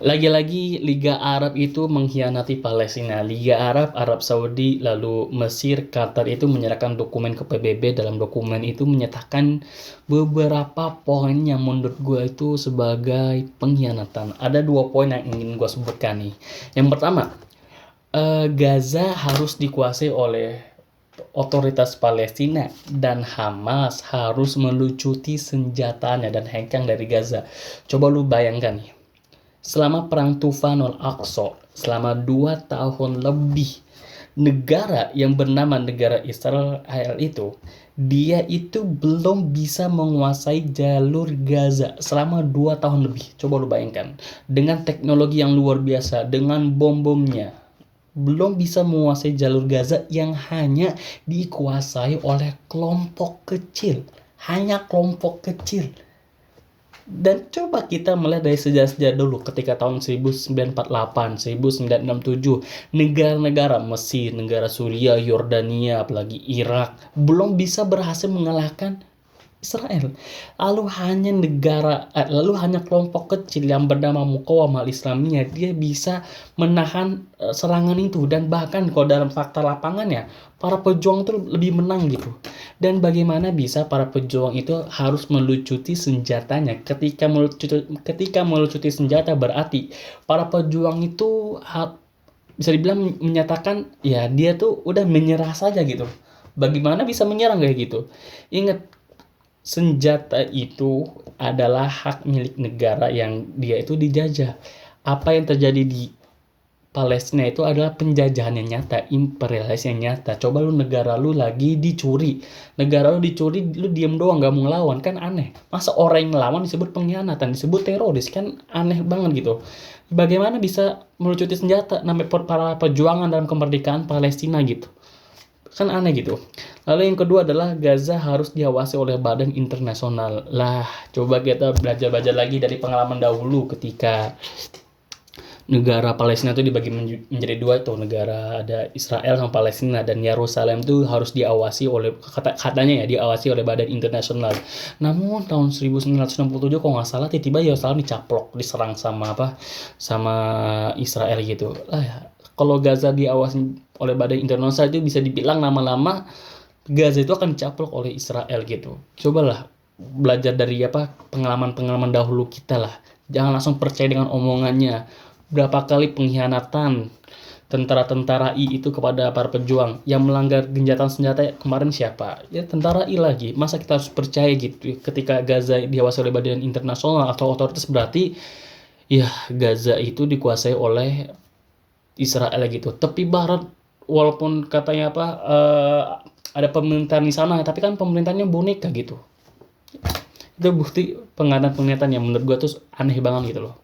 Lagi-lagi Liga Arab itu mengkhianati Palestina. Liga Arab, Arab Saudi, lalu Mesir, Qatar itu menyerahkan dokumen ke PBB. Dalam dokumen itu menyatakan beberapa poin yang menurut gue itu sebagai pengkhianatan. Ada 2 poin yang ingin gue sebutkan nih. Yang pertama, Gaza harus dikuasai oleh otoritas Palestina dan Hamas harus melucuti senjatanya dan hengkang dari Gaza. Coba lu bayangkan nih. Selama perang Tufanul Aqsa, selama 2 tahun lebih, negara yang bernama negara Israel itu, dia itu belum bisa menguasai jalur Gaza selama 2 tahun lebih. Coba lu bayangkan, dengan teknologi yang luar biasa, dengan bom-bomnya, belum bisa menguasai jalur Gaza yang hanya dikuasai oleh kelompok kecil. Hanya kelompok kecil. Dan coba kita melihat dari sejarah-sejarah dulu ketika tahun 1948, 1967, negara-negara Mesir, negara Suriah, Yordania, apalagi Irak belum bisa berhasil mengalahkan Israel. Lalu hanya kelompok kecil yang bernama Muqawamah Al-Islamiyah dia bisa menahan serangan itu, dan bahkan kalau dalam fakta lapangannya para pejuang itu lebih menang gitu. Dan bagaimana bisa para pejuang itu harus melucuti senjatanya? Ketika melucuti senjata berarti para pejuang itu bisa dibilang menyatakan ya dia tuh udah menyerah saja gitu. Bagaimana bisa menyerang kayak gitu? Ingat, senjata itu adalah hak milik negara yang dia itu dijajah. Apa yang terjadi di Palestina itu adalah penjajahan yang nyata, imperialis yang nyata. Coba lu negara lu lagi dicuri. Negara lu dicuri, lu diem doang gak mau ngelawan, kan aneh. Masa orang yang ngelawan disebut pengkhianatan, disebut teroris, kan aneh banget gitu. Bagaimana bisa melucuti senjata namanya para perjuangan dalam kemerdekaan Palestina gitu. Kan aneh gitu. Lalu yang kedua adalah Gaza harus diawasi oleh badan internasional. Lah, coba kita belajar lagi dari pengalaman dahulu ketika negara Palestina itu dibagi menjadi 2 tuh, negara ada Israel sama Palestina, dan Yerusalem itu harus diawasi oleh katanya ya diawasi oleh badan internasional. Namun tahun 1967 kalau nggak salah tiba-tiba Yerusalem dicaplok, diserang sama Israel gitu. Kalau Gaza diawasi oleh badan internasional itu bisa dibilang lama-lama Gaza itu akan dicaplok oleh Israel gitu. Cobalah belajar dari pengalaman-pengalaman dahulu kita lah. Jangan langsung percaya dengan omongannya. Berapa kali pengkhianatan tentara-tentara I itu kepada para pejuang. Yang melanggar gencatan senjata kemarin siapa? Ya tentara I lagi. Masa kita harus percaya gitu? Ketika Gaza diawasi oleh badan internasional atau otoritas, berarti ya Gaza itu dikuasai oleh Israel gitu. Tepi barat, walaupun katanya ada pemerintahan di sana, tapi kan pemerintahnya boneka gitu. Itu bukti pengkhianatan yang menurut gua tuh aneh banget gitu loh.